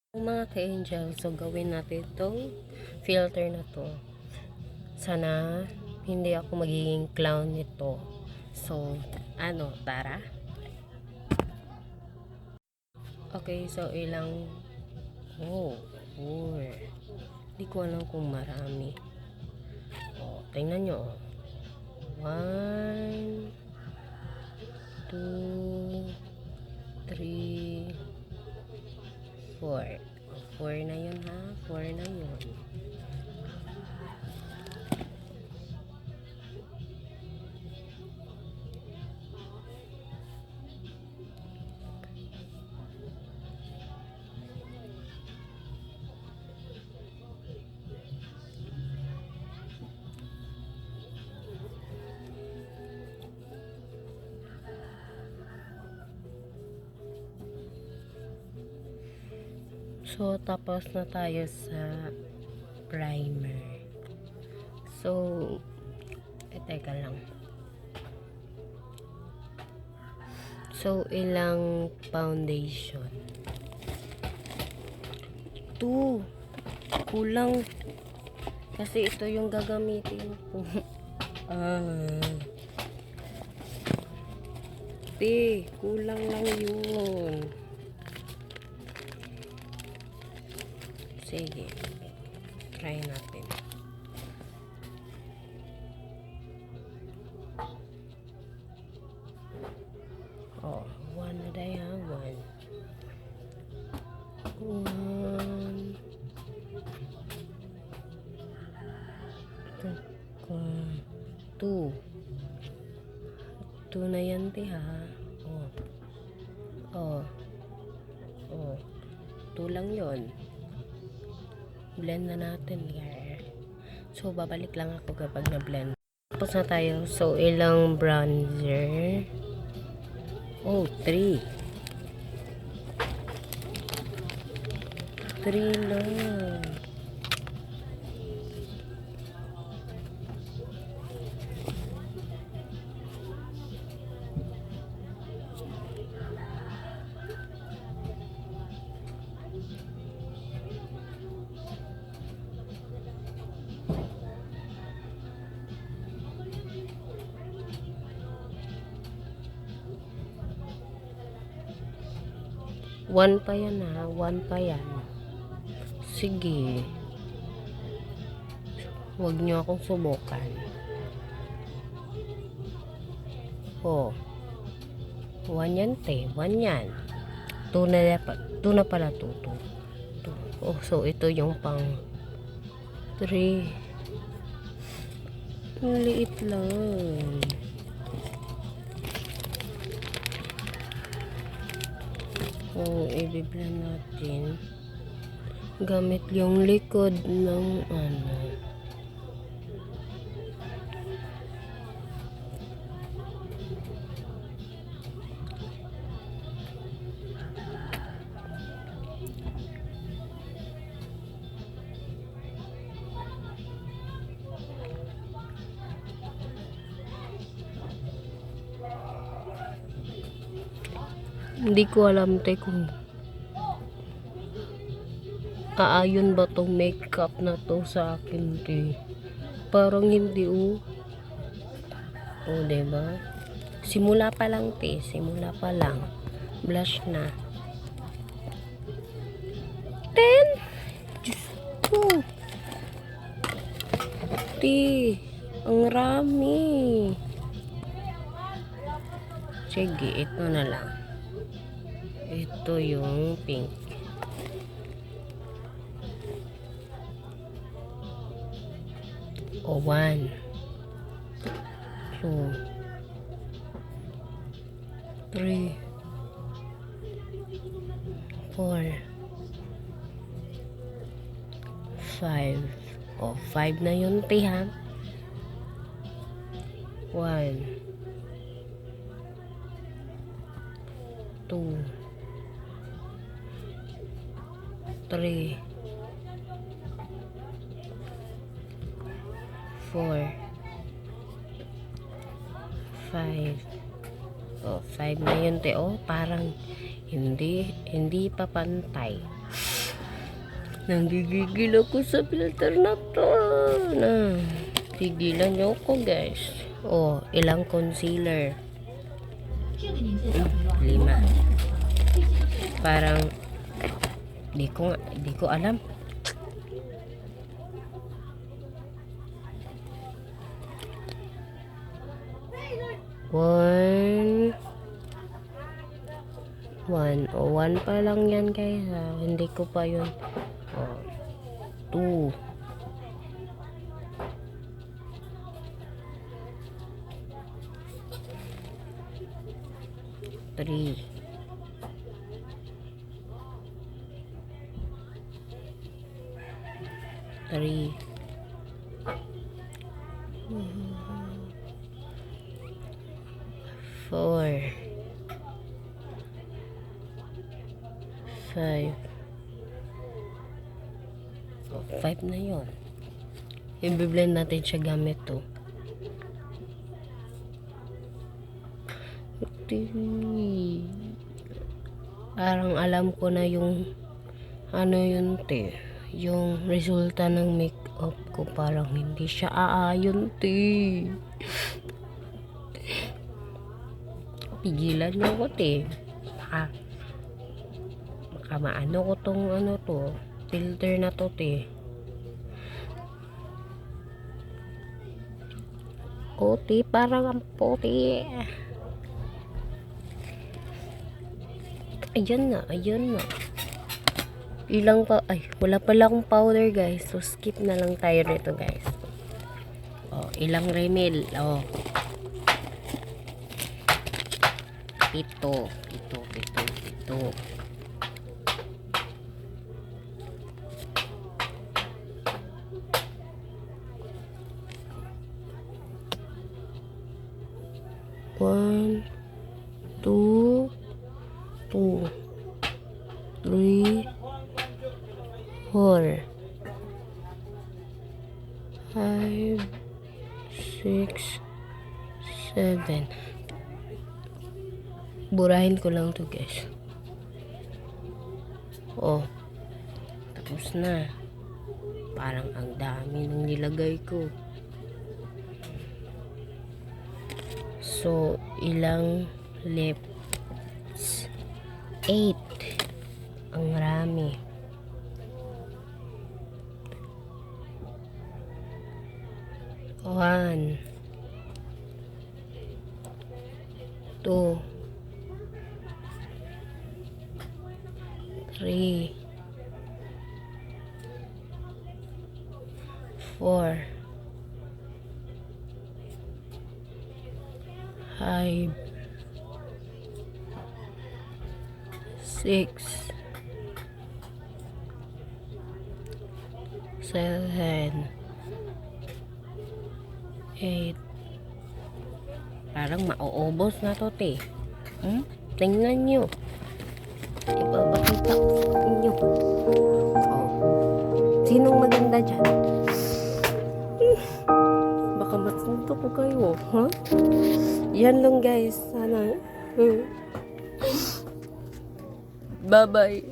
Mga ka-angel, so gawin natin itong filter na to. Sana hindi ako magiging clown nito. So, tara. Okay, so ilang four. Hindi ko alam kung marami. Tingnan nyo. 1 2 3 4. 4 na yun ha. 4 na yun. So, tapos na tayo sa primer. So, teka lang. So, ilang foundation? 2. Kulang. Kasi ito yung gagamitin ko. Kulang lang yun. Sige. Try natin. One na tayo. One. Two. Two na yan, ha. Two lang yun. Blend na natin, guys. So, babalik lang ako kapag na-blend. Tapos na tayo. So, ilang bronzer? 3. 3 lang. One pa yan ha. One pa yan. Sige. Huwag nyo akong subukan. One yan, te. One yan. Two na pala. Two. So ito yung pang 3. Maliit lang. I-blend natin gamit yung likod ng Hindi ko alam kung aayon ba tong makeup na to sa akin, parang hindi. Diba? Simula pa lang, simula pa lang. Blush na. 10. Diyos ko. Ang rami. Sige, ito na lang. Ito yung pink. 1 2 3 4 5. 5 na yun, ha. 1 2 3 4 5. 5 na yun, parang hindi pa pantay. Nanggigigil ako sa filter na to. Tigilan niyo ako guys. Oh, ilang concealer? 5. Parang di ko alam. One pa lang yan guys. Hindi ko pa yun. 2. 3. 4. 5. 5 na yun. I-blend natin siya gamit to. Parang alam ko na yung ano yun te. Yung resulta ng makeup ko parang hindi siya aayon te. Pigilan niyo ko te. Baka maano ko tong ano to. Filter na to te. Puti, parang ang puti. Ayan na. Ilang pa, wala pala akong powder guys. So skip na lang tayo nito guys. Ilang remel. 7. 7. 1, 2, 3, 4, 5, 6, 7. Burahin ko lang to guys. Tapos na. Parang ang dami ng nilagay ko. So, ilang lips? 8. Ang rami. 1, 2, 3, 4, 5, 6, 7, 8. Parang mauubos na to te. Tingnan nyo. Ipapakita ko nyo. Sinong maganda dyan? Baka matsunto ko kayo. Yan lang guys. Sana. Bye bye.